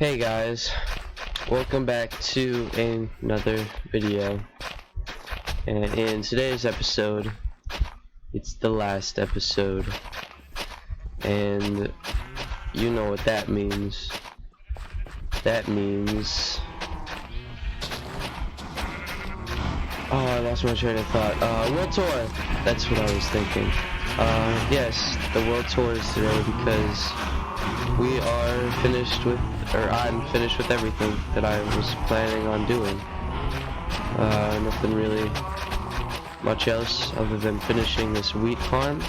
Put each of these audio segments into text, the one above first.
Hey guys, welcome back to another video, and in today's episode, it's the last episode, and you know what that means. That means, oh, I lost my train of thought. World Tour, that's what I was thinking. Yes, the World Tour is today because we are finished with, or I'm finished with everything that I was planning on doing. Nothing really much else other than finishing this wheat farm.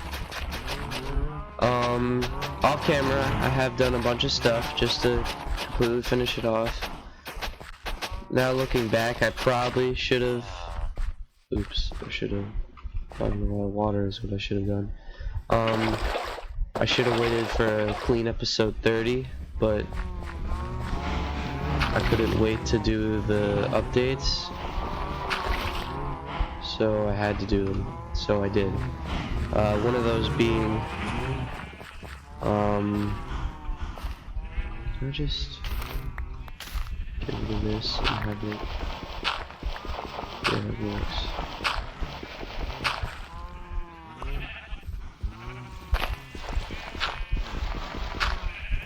Off camera, I have done a bunch of stuff just to completely finish it off. Now looking back, I probably should have, finding a lot of water is what I should have done. I should have waited for a clean episode 30, but I couldn't wait to do the updates, so I had to do them, so I did. One of those being, can I just get rid of this and have it, yeah, it works.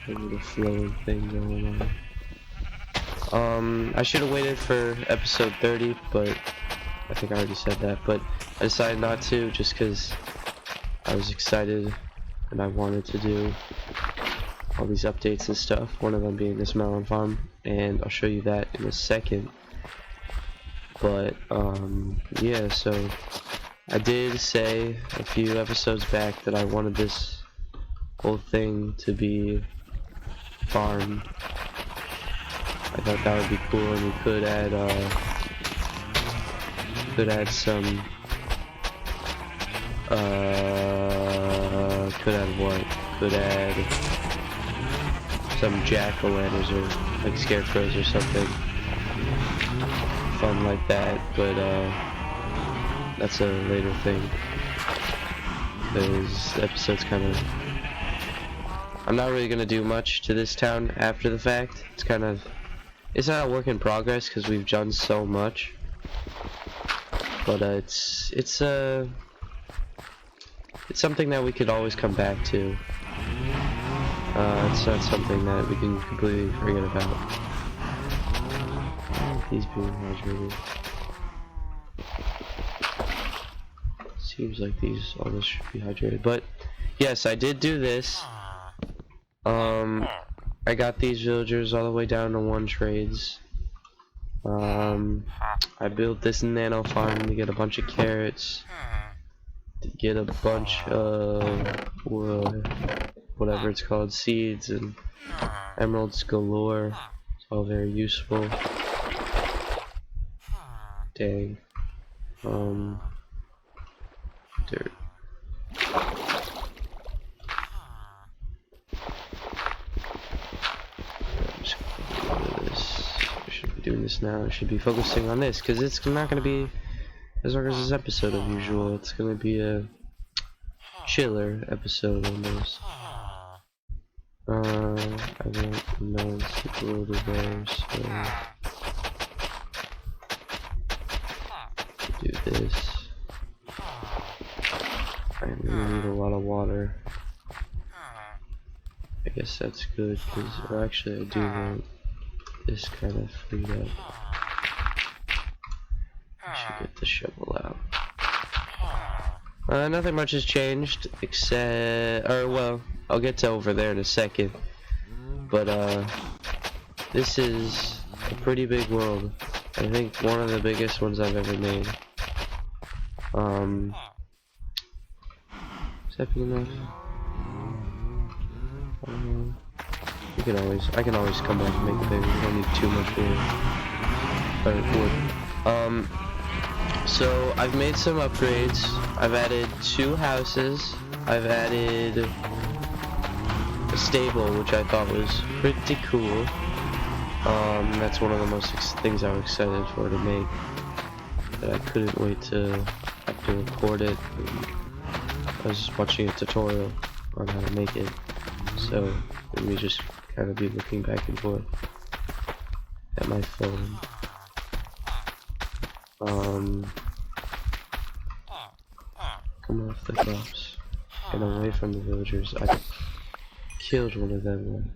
A little flowing thing going on. I should have waited for episode 30, but I think I already said that, but I decided not to just because I was excited and I wanted to do all these updates and stuff, one of them being this melon farm, and I'll show you that in a second. But yeah, so I did say a few episodes back that I wanted this whole thing to be farm. I thought that would be cool, and we could add some could add some jack-o'-lanterns or like scarecrows or something fun like that, but that's a later thing because the episode's kind of, I'm not really gonna do much to this town after the fact. It's not a work in progress because we've done so much, but it's something that we could always come back to. It's not something that we can completely forget about. These being hydrated. Seems like all this should be hydrated, but yes, I did do this. I got these villagers all the way down to 1 trades. I built this nano farm to get a bunch of carrots, to get a bunch of whatever it's called, seeds and emeralds galore. It's all very useful. Dang. Dirt. Doing this now, I should be focusing on this because it's not going to be as long as this episode of usual. It's going to be a chiller episode almost. I want melons to grow to there, so do this. I really need a lot of water. I guess that's good because, well, actually, I do want this kind of freed up. I should get the shovel out. Nothing much has changed except, well, I'll get to over there in a second. But this is a pretty big world. I think one of the biggest ones I've ever made. Is that big enough? I can always come back and make it bigger. We don't need too much wood. So I've made some upgrades. I've added 2 houses. I've added a stable, which I thought was pretty cool. That's one of the most things I was excited for to make. That I couldn't wait to have to record it. I was just watching a tutorial on how to make it. So let me just kind of be looking back and forth. at my phone. Come off the cops and away from the villagers. I killed one of them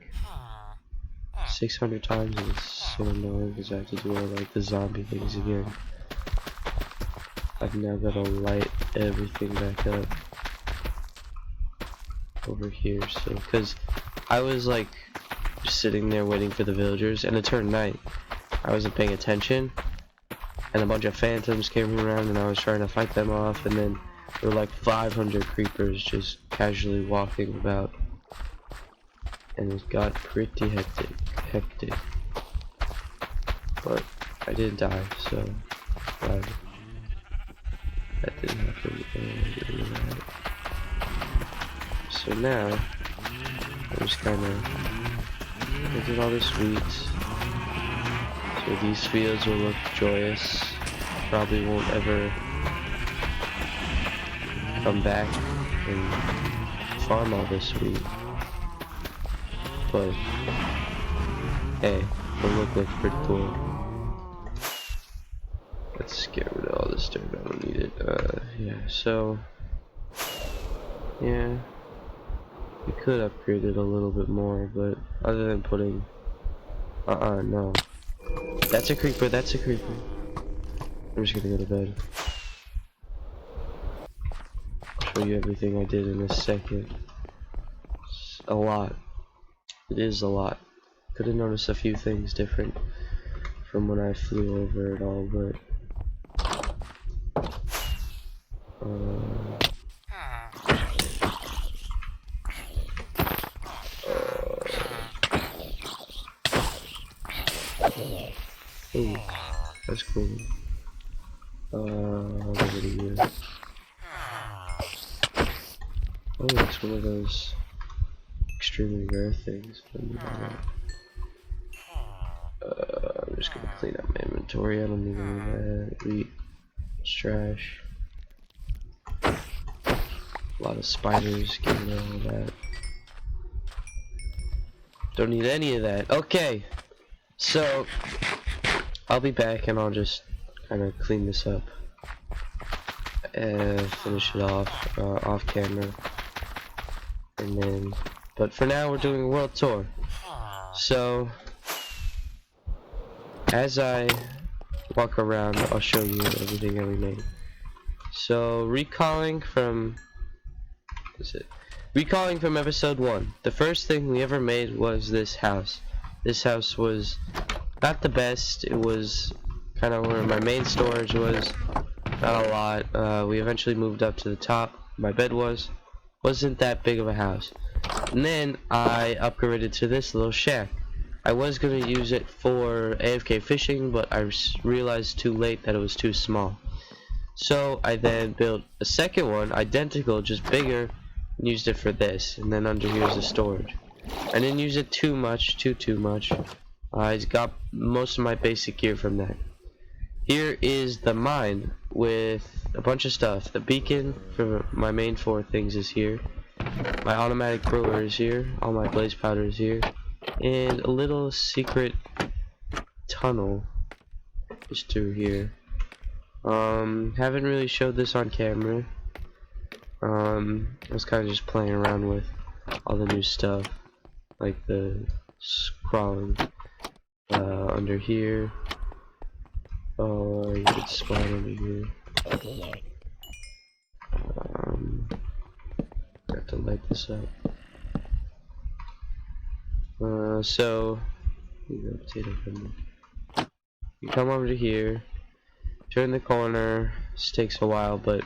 like 600 times, and it's so annoying because I have to do all like the zombie things again. I've now got to light everything back up over here, so because I was like just sitting there waiting for the villagers, and it turned night. I wasn't paying attention, and a bunch of phantoms came around, and I was trying to fight them off, and then there were like 500 creepers just casually walking about, and it got pretty hectic. But I didn't die, so glad that didn't happen. So now I'm just kind of planting all this wheat, so these fields will look joyous. Probably won't ever come back and farm all this wheat, but hey, it'll look pretty cool. Let's get rid of all this dirt, I don't need it. Yeah, so yeah, we could upgrade it a little bit more, but other than putting no, that's a creeper. I'm just gonna go to bed. I'll show you everything I did in a second. It's a lot. It is a lot. Could have noticed a few things different from when I flew over it all, but ooh, that's cool. I'll give it a year. Oh, it's one of those extremely rare things. I'm just gonna clean up my inventory. I don't need any of that. Wheat, it's trash. A lot of spiders, get rid of all that. Don't need any of that. Okay, so I'll be back and I'll just kind of clean this up and finish it off camera, and then. But for now, we're doing a world tour. So as I walk around, I'll show you everything that we made. So recalling from episode 1, the first thing we ever made was this house. This house was not the best. It was kind of where my main storage was. Not a lot. We eventually moved up to the top. My bed wasn't that big of a house. And then I upgraded to this little shack. I was going to use it for AFK fishing, but I realized too late that it was too small. So I then built a second one, identical, just bigger, and used it for this. And then under here is the storage. I didn't use it too much, too much. I got most of my basic gear from that. Here is the mine with a bunch of stuff. The beacon for my main 4 things is here. My automatic brewer is here. All my blaze powder is here. And a little secret tunnel is through here. Haven't really showed this on camera. I was kind of just playing around with all the new stuff, like the crawling under here. Oh, you could spawn under here. Got to light this up. So you come over to here, turn the corner. This takes a while, but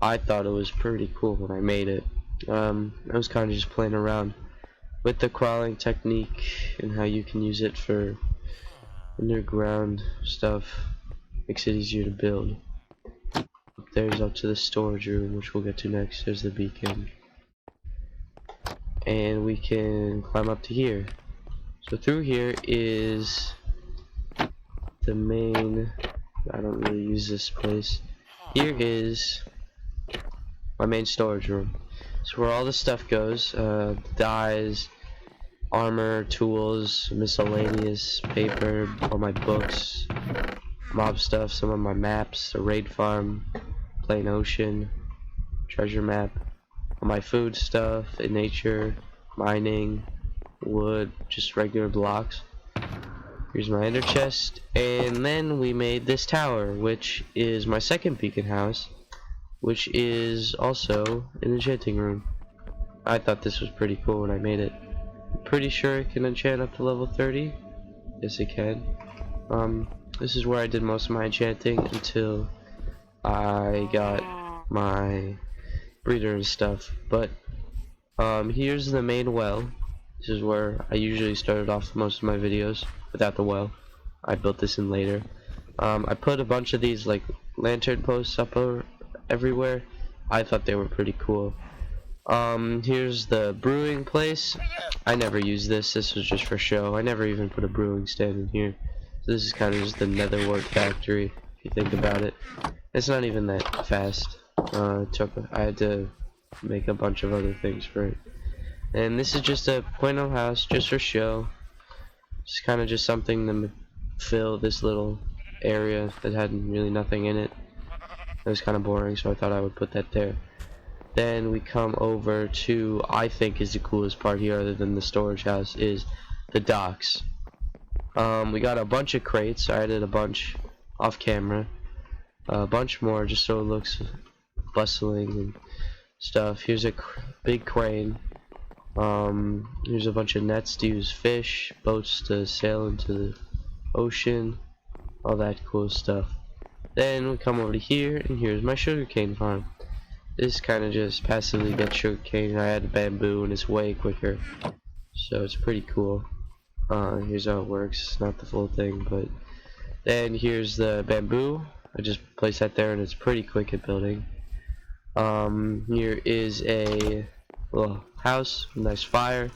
I thought it was pretty cool when I made it. I was kind of just playing around with the crawling technique and how you can use it for underground stuff. Makes it easier to build. There's up to the storage room, which we'll get to next. There's the beacon, and we can climb up to here. So through here is the main. I don't really use this place. Here is my main storage room. So where all the stuff goes, dyes, armor, tools, miscellaneous paper, all my books, mob stuff, some of my maps, a raid farm, plain ocean, treasure map, all my food stuff, in nature, mining, wood, just regular blocks. Here's my ender chest, and then we made this tower, which is my second beacon house, which is also an enchanting room. I thought this was pretty cool when I made it. I'm pretty sure it can enchant up to level 30. Yes, it can. This is where I did most of my enchanting until I got my breeder and stuff. But here's the main well. This is where I usually started off most of my videos without the well. I built this in later. I put a bunch of these like lantern posts up everywhere. I thought they were pretty cool. Here's the brewing place. I never used this. This was just for show. I never even put a brewing stand in here. So this is kind of just the netherwort factory, if you think about it. It's not even that fast. I had to make a bunch of other things for it. And this is just a plain old house, just for show. It's kind of just something to fill this little area that had really nothing in it. It was kind of boring, so I thought I would put that there. Then we come over to, I think is the coolest part here other than the storage house, is the docks. We got a bunch of crates. I added a bunch off camera. A bunch more just so it looks bustling and stuff. Here's a big crane. Here's a bunch of nets to use fish, boats to sail into the ocean, all that cool stuff. Then we come over to here, and here's my sugarcane farm. This kind of just passively gets sugarcane. I add bamboo and it's way quicker, so it's pretty cool. Here's how it works. Not the full thing, but then here's the bamboo. I just place that there and it's pretty quick at building. Here is a little house, nice fire,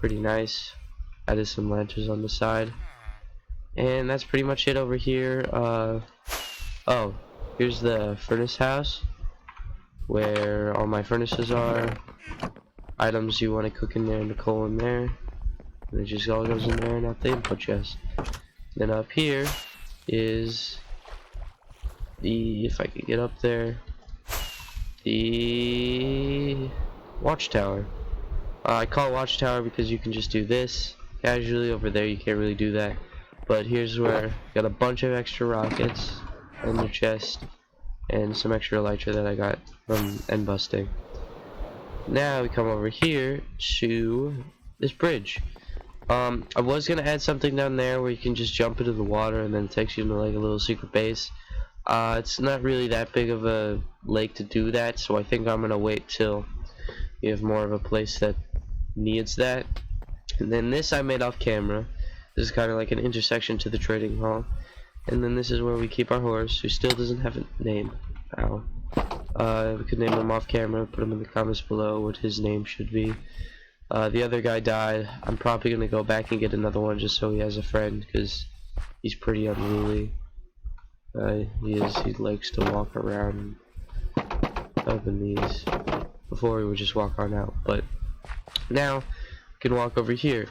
pretty nice. Added some lanterns on the side, and that's pretty much it over here. Oh, here's the furnace house where all my furnaces are, items you want to cook in there, and the coal in there, and it just all goes in there and out the input chest. Then up here is the, if I could get up there, the watchtower. I call it watchtower because you can just do this casually. Over there you can't really do that, but here's where got a bunch of extra rockets in the chest and some extra elytra that I got from end busting. Now we come over here to this bridge. I was gonna add something down there where you can just jump into the water and then it takes you to like a little secret base. It's not really that big of a lake to do that, so I think I'm gonna wait till you have more of a place that needs that. And then this I made off camera. This is kind of like an intersection to the trading hall. And then this is where we keep our horse, who still doesn't have a name. Ow. We could name him off camera, put him in the comments below what his name should be. The other guy died. I'm probably going to go back and get another one just so he has a friend, because he's pretty unruly. He likes to walk around up in these. Before he would just walk on out, but now we can walk over here.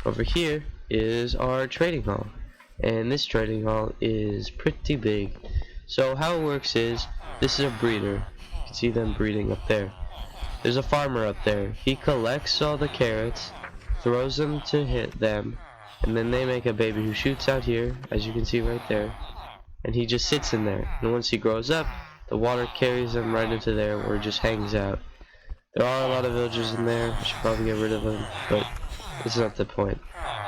Over here is our trading hall, and this trading hall is pretty big. So how it works is, this is a breeder. You can see them breeding up there. There's a farmer up there. He collects all the carrots, throws them to hit them, and then they make a baby who shoots out here, as you can see right there, and he just sits in there. And once he grows up, the water carries him right into there where it just hangs out. There are a lot of villagers in there. I should probably get rid of them, but this is not the point.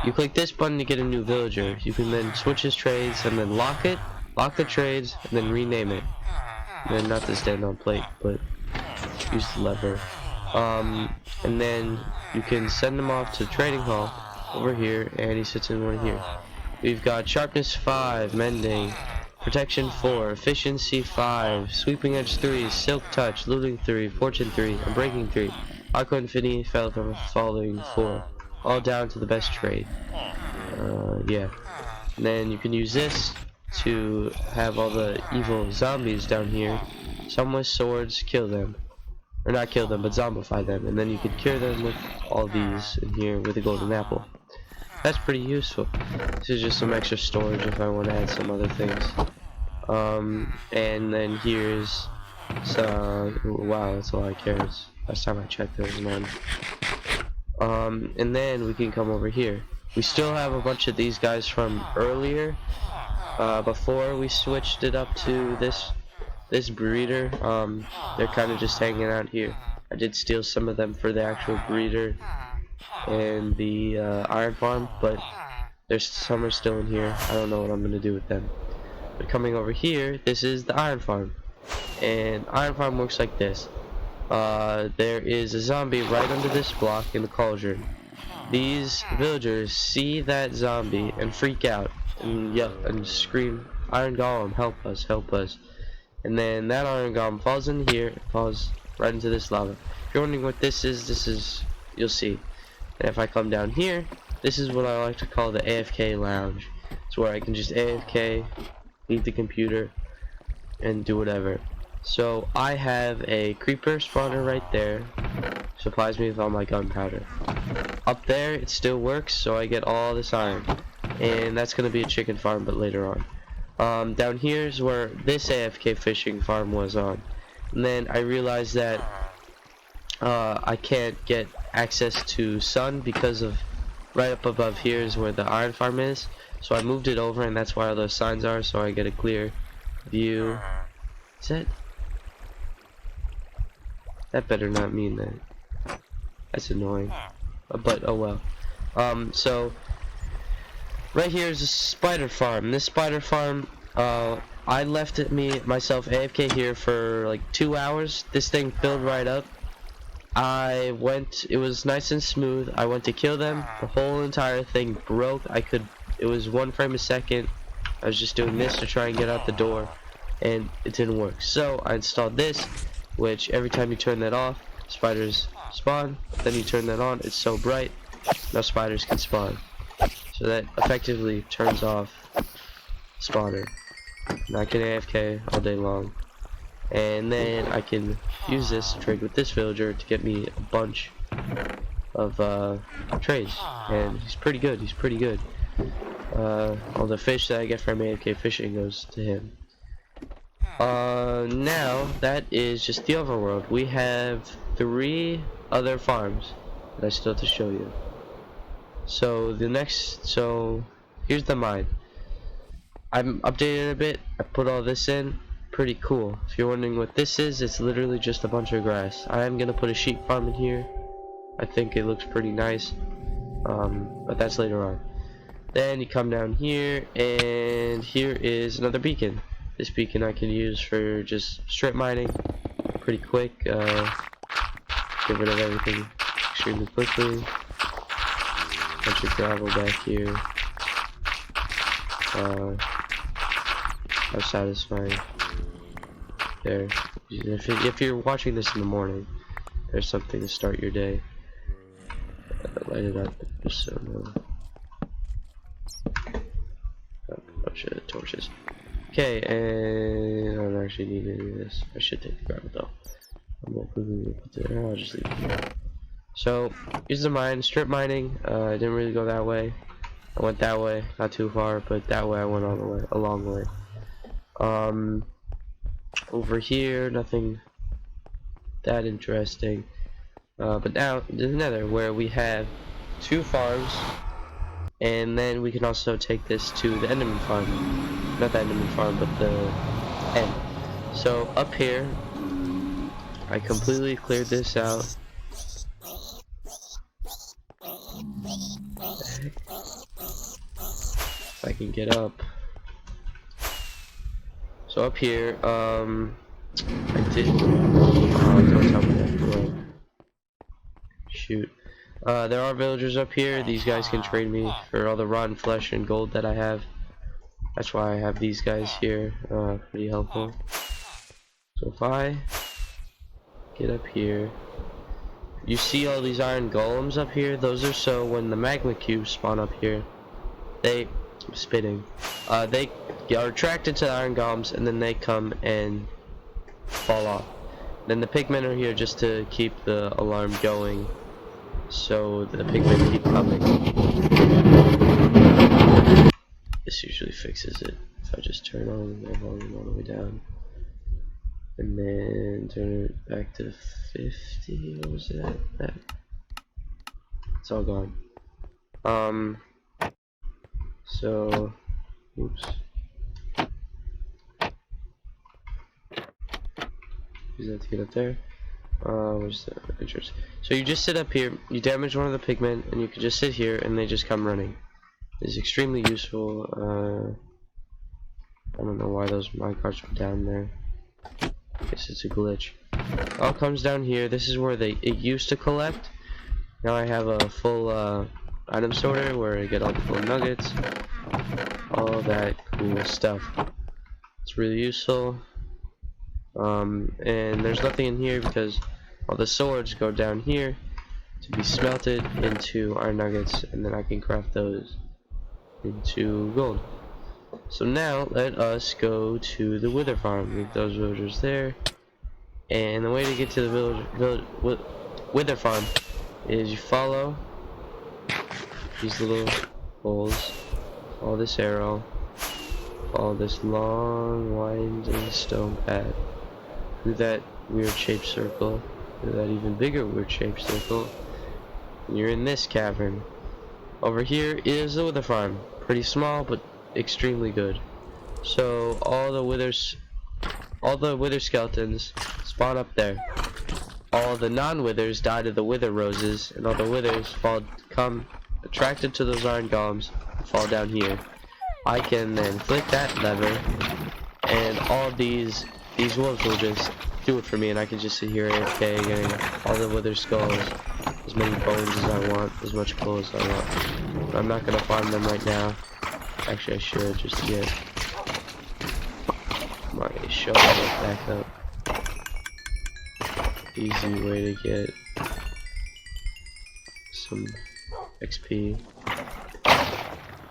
You click this button to get a new villager. You can then switch his trades and then lock it, lock the trades, and then rename it. And then not the stand-on plate, but use the lever. And then you can send him off to the trading hall over here, and he sits in one here. We've got sharpness 5, mending, protection 4, efficiency 5, sweeping edge 3, silk touch, looting 3, fortune 3, and breaking 3. Aqua Infinity fell from following 4. All down to the best trade. Yeah. And then you can use this to have all the evil zombies down here. Some with swords, kill them. or not kill them, but zombify them, and then you could cure them with all these in here with a golden apple. That's pretty useful. This is just some extra storage if I want to add some other things. And then here's some, wow, that's a lot of carrots. Last time I checked there was none. And then we can come over here. We still have a bunch of these guys from earlier, before we switched it up to this breeder. They're kind of just hanging out here. I did steal some of them for the actual breeder and the iron farm, but there's some are still in here. I don't know what I'm gonna do with them. But coming over here, this is the iron farm, and iron farm works like this. There is a zombie right under this block in the cauldron. These villagers see that zombie and freak out and yell and scream, "Iron Golem, help us, help us." And then that iron golem falls in here, falls right into this lava. If you're wondering what this is, you'll see. And if I come down here, this is what I like to call the AFK lounge. It's where I can just AFK, leave the computer, and do whatever. So I have a creeper spawner right there, supplies me with all my gunpowder. Up there it still works, so I get all this iron, and that's gonna be a chicken farm, but later on. Down here is where this AFK fishing farm was on, and then I realized that I can't get access to sun because of right up above here is where the iron farm is, so I moved it over, and that's why all those signs are, so I get a clear view. Is that better not mean that. That's annoying, but oh well. So right here is a spider farm. This spider farm, I left myself AFK here for like 2 hours. This thing filled right up. It was nice and smooth. I went to kill them. The whole entire thing broke. It was 1 frame a second. I was just doing this to try and get out the door, and it didn't work. So I installed this, which every time you turn that off, spiders spawn. Then you turn that on, it's so bright, no spiders can spawn. So that effectively turns off spawner. And I can AFK all day long. And then I can use this to trade with this villager to get me a bunch of trades. And he's pretty good, all the fish that I get from AFK fishing goes to him. Now that is just the overworld. We have 3 other farms that I still have to show you. So here's the mine. I'm updated a bit. I put all this in. Pretty cool. If you're wondering what this is, it's literally just a bunch of grass. I am gonna put a sheep farm in here. I think it looks pretty nice. But that's later on. Then you come down here, and here is another beacon. This beacon I can use for just strip mining pretty quick. Get rid of everything extremely quickly. Bunch of gravel back here. How satisfying. There. If you're watching this in the morning, there's something to start your day. Light it up just so no. A bunch of torches. Okay, and I don't actually need any of this. I should take the gravel though. I'm not quickly gonna put it there. I'll just leave it here. So here's the mine. Strip mining. I didn't really go that way. I went that way, not too far, but that way I went all the way, a long way. Over here, nothing that interesting. But now the Nether, where we have 2 farms, and then we can also take this to the Enderman farm. Not the Enderman farm, but the end. So up here, I completely cleared this out. If I can get up. So up here, I did. Don't tell me that. Shoot. There are villagers up here. These guys can trade me for all the rotten flesh and gold that I have. That's why I have these guys here. Pretty helpful. So if I get up here, you see all these iron golems up here? Those are so when the magma cubes spawn up here, they are attracted to the iron golems, and then they come and fall off. Then the pigmen are here just to keep the alarm going, so the pigmen keep coming. This usually fixes it. If I just turn on the volume all the way down, and then turn it back to 50. What was it at? It's all gone. So, oops. Use that to get up there. Where's the entrance? So you just sit up here, you damage one of the pigmen, and you can just sit here, and they just come running. It's extremely useful. I don't know why those minecarts were down there. I guess it's a glitch. All comes down here. This is where it used to collect. Now I have a full item sorter where I get all the gold nuggets, all that cool stuff. It's really useful. And there's nothing in here because all the swords go down here to be smelted into iron nuggets, and then I can craft those into gold. So now let us go to the wither farm. Leave those villagers there, and the way to get to the wither farm is you follow these little holes, follow this arrow, follow this long winding stone path through that weird shaped circle, through that even bigger weird shaped circle, and you're in this cavern. Over here is the wither farm. Pretty small, but extremely good. So all the wither skeletons spawn up there. All the non-withers die to the wither roses, and all the withers come attracted to those iron golems and fall down here. I can then flick that lever, and all these wolves will just do it for me, and I can just sit here AFK getting all the wither skulls, as many bones as I want, as much coal as I want. But I'm not gonna farm them right now. Actually, I should just to get my shovel back up. Easy way to get some XP.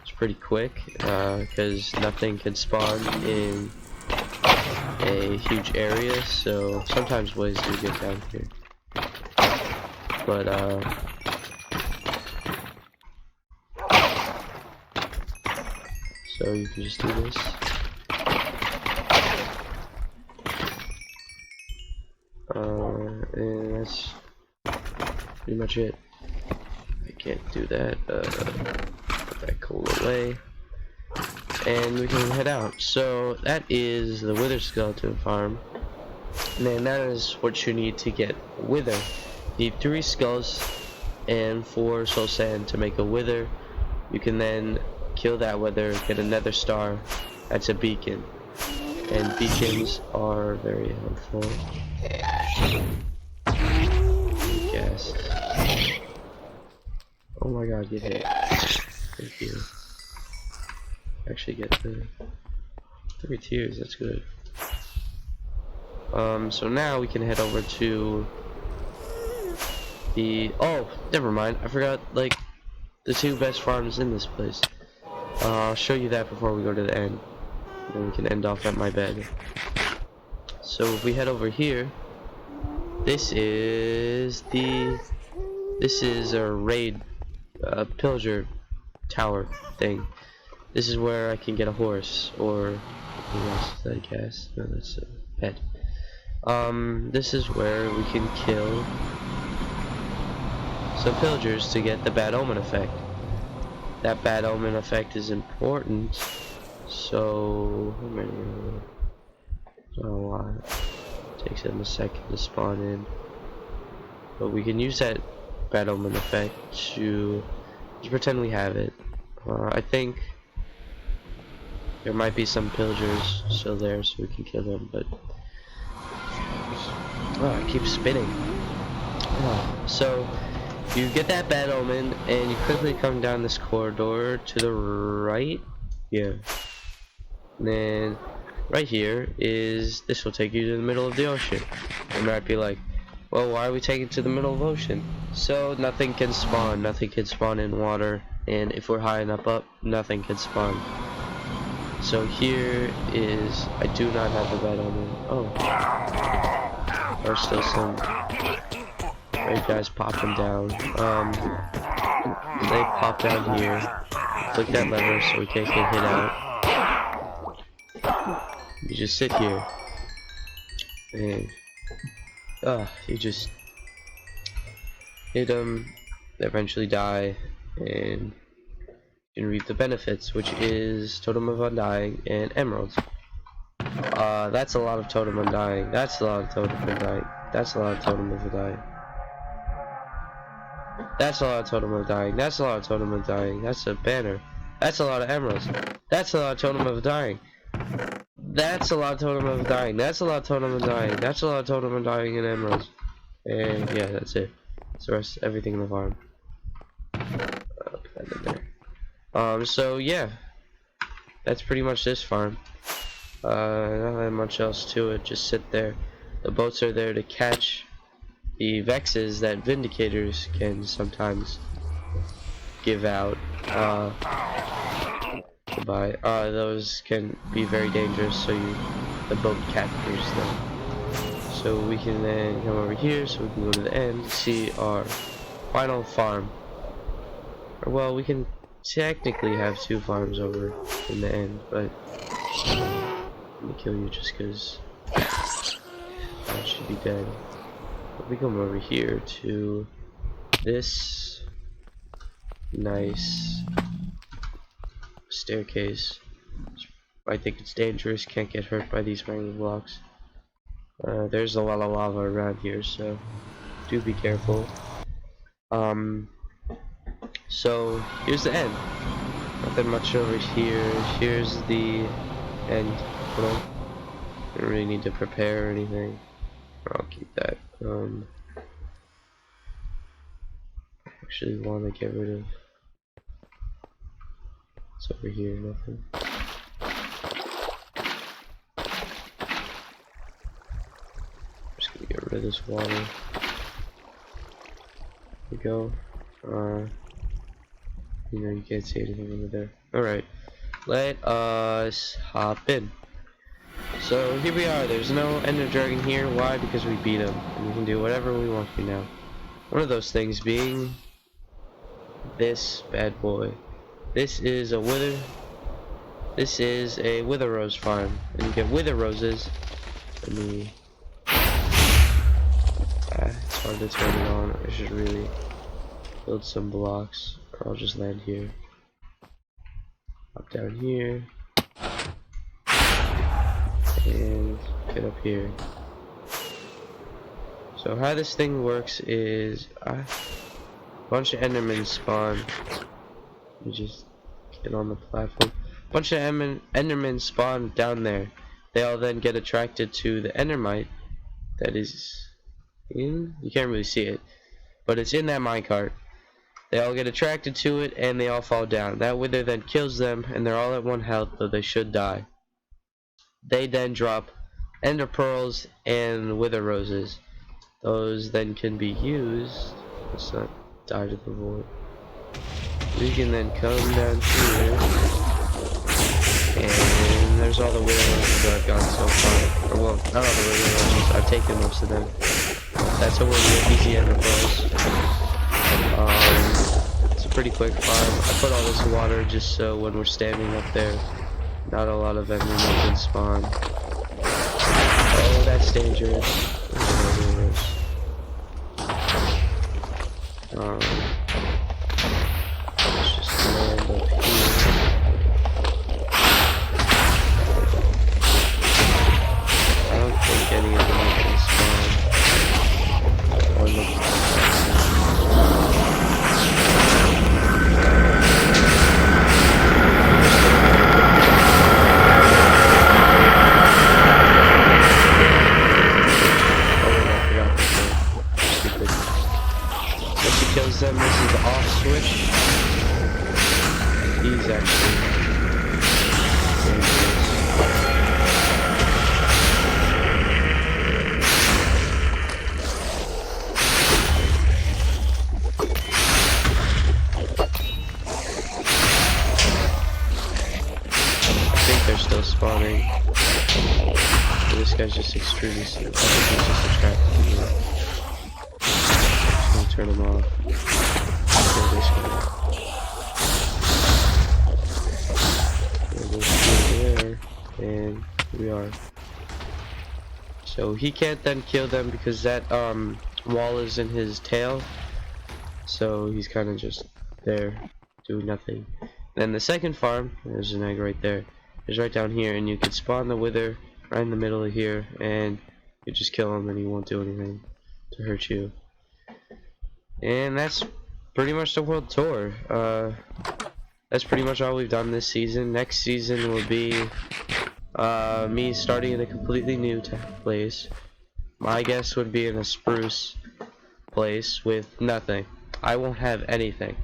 It's pretty quick because nothing can spawn in a huge area, so sometimes ways do get down here. But so you can just do this. And that's pretty much it. I can't do that. Put that coal away. And we can head out. So that is the wither skeleton farm. And then that is what you need to get wither. You need 3 skulls and 4 soul sand to make a wither. You can then kill that wither, get a nether star. That's a beacon. And beacons are very helpful. Yes. Oh my god, get hit. Thank you. Actually get the 3 tiers, that's good. So now we can head over to the, oh, never mind, I forgot, like, the 2 best farms in this place. I'll show you that before we go to the end. Then we can end off at my bed. So if we head over here, this is a raid pillager tower thing. This is where I can get a horse, or what else is that, I guess? No, that's a pet. This is where we can kill some pillagers to get the bad omen effect. That bad omen effect is important, so takes them a second to spawn in, but we can use that bad omen effect to just pretend we have it. I think there might be some pillagers still there, so we can kill them, but oh, it keeps spinning. So you get that bad omen, and you quickly come down this corridor to the right. Yeah. And then right here is, this will take you to the middle of the ocean. You might be like, well, why are we taking to the middle of the ocean? So nothing can spawn in water, and if we're high enough up, nothing can spawn. So here is, I do not have the bad omen. Oh. are still some red guys popping down. They pop down here. Click that lever so we can't get hit out. You just sit here. And you just hit them. They eventually die, and you can reap the benefits, which is Totem of Undying and Emeralds. That's a lot of Totem Undying. That's a lot of Totem Undying. That's a lot of Totem of Undying. That's a lot of Totem of Dying. That's a lot of Totem of Dying. That's a banner. That's a lot of Emeralds. That's a lot of Totem of Dying. That's a lot of Totem of Dying. That's a lot of Totem of Dying. That's a lot of Totem of Dying and Emeralds. And yeah, that's it. That's the rest, everything in the farm. Put that in there. So yeah, that's pretty much this farm. Not that much else to it. Just sit there. The boats are there to catch the Vexes that Vindicators can sometimes give out. Those can be very dangerous, so the boat captures them. So we can then come over here, so we can go to the end to see our final farm. Or, well, we can technically have 2 farms over in the end, but let me kill you just because I should be dead. But we come over here to this nice staircase. I think it's dangerous, can't get hurt by these magma blocks. There's a lot of lava around here, so do be careful. So here's the end. Nothing much over here. Here's the end. Well, I don't really need to prepare or anything. I'll keep that. Actually want to get rid of what's over here. Nothing. Just gonna get rid of this water. There we go. You know, you can't see anything over there. Alright, let us hop in. So here we are. There's no Ender Dragon here. Why? Because we beat him, and we can do whatever we want to now. One of those things being this bad boy. This is a Wither. This is a Wither Rose farm, and you get Wither Roses. Let me. It's hard to turn it on. I should really build some blocks, or I'll just land here. Hop down here. And get up here. So how this thing works is a bunch of Endermen spawn. You just get on the platform. A bunch of Endermen spawn down there. They all then get attracted to the Endermite that is in. You can't really see it, but it's in that minecart. They all get attracted to it and they all fall down. That Wither then kills them, and they're all at 1 health, though they should die. They then drop Ender Pearls and Wither Roses. Those then can be used. Let's not die to the void. We can then come down here, and there's all the Wither Roses that I've gotten so far. Or well, not all the Wither Roses. I've taken most of them. That's how we're gonna easy Ender Pearls. It's a pretty quick farm. I put all this water just so when we're standing up there, not a lot of Endermen can spawn. Oh, that's dangerous. Let's just land up here. I don't think any of them can spawn. Or look. Kills them. This is the off switch. He's actually dangerous. I think they're still spawning. This guy's just extremely slow. I think he's just attracted to me. Just gonna turn him off. Kill this guy. Kill this guy there. And here we are. So he can't then kill them because that wall is in his tail. So he's kind of just there doing nothing. Then the second farm, there's an egg right there, is right down here, and you could spawn the wither right in the middle of here, and you just kill him and he won't do anything to hurt you. And that's pretty much the world tour. That's pretty much all we've done this season. Next season will be me starting in a completely new place. My guess would be in a spruce place with nothing. I won't have anything.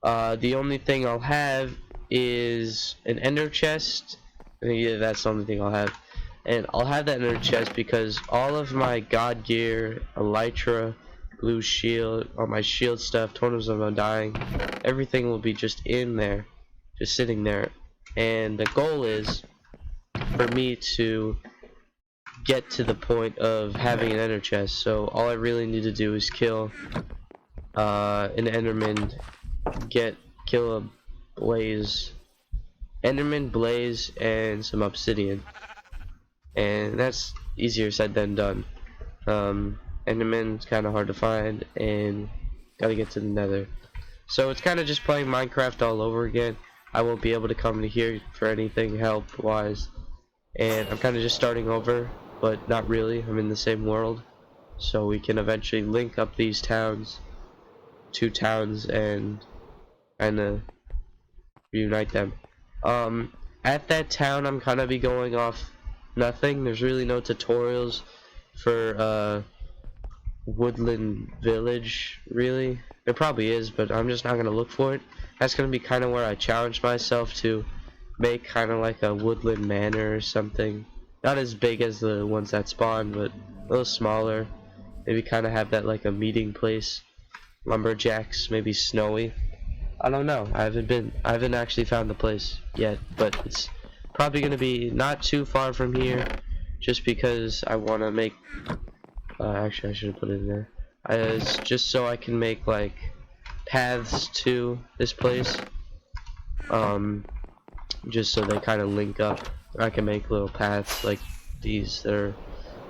The only thing I'll have is an ender chest. Yeah, that's the only thing I'll have. And I'll have that ender chest because all of my god gear, elytra, blue shield, all my shield stuff, totems of undying, everything will be just in there, just sitting there. And the goal is for me to get to the point of having an ender chest. So all I really need to do is kill an enderman, kill a blaze, enderman, blaze, and some obsidian, and that's easier said than done. Enderman's kind of hard to find, and gotta get to the nether. So it's kind of just playing Minecraft all over again. I won't be able to come to here for anything help wise, and I'm kind of just starting over, but not really. I'm in the same world, so we can eventually link up these towns, two towns, and kind of reunite them. At that town I'm kind of be going off nothing. There's really no tutorials for Woodland Village, really. There probably is, but I'm just not gonna look for it. That's gonna be kind of where I challenge myself to make kind of like a woodland manor or something. Not as big as the ones that spawn, but a little smaller. Maybe kind of have that like a meeting place. Lumberjacks, maybe snowy. I don't know. I haven't actually found the place yet, but it's probably gonna be not too far from here, just because I want to make. Actually, I should have put it in there. It's just so I can make like paths to this place. Just so they kind of link up. I can make little paths like these that are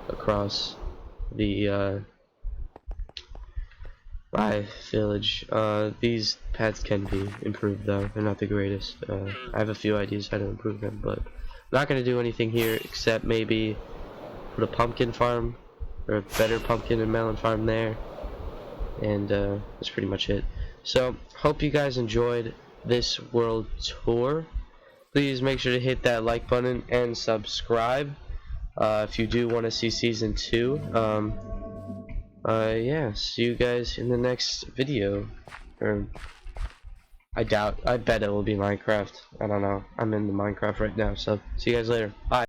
across the my village. These paths can be improved though. They're not the greatest. I have a few ideas how to improve them, but I'm not gonna do anything here except maybe put a pumpkin farm or a better pumpkin and melon farm there, and that's pretty much it. So hope you guys enjoyed this world tour. Please make sure to hit that like button and subscribe if you do want to see season 2. Yeah, see you guys in the next video. Or I bet it will be Minecraft. I don't know. I'm in the Minecraft right now, so see you guys later. Bye.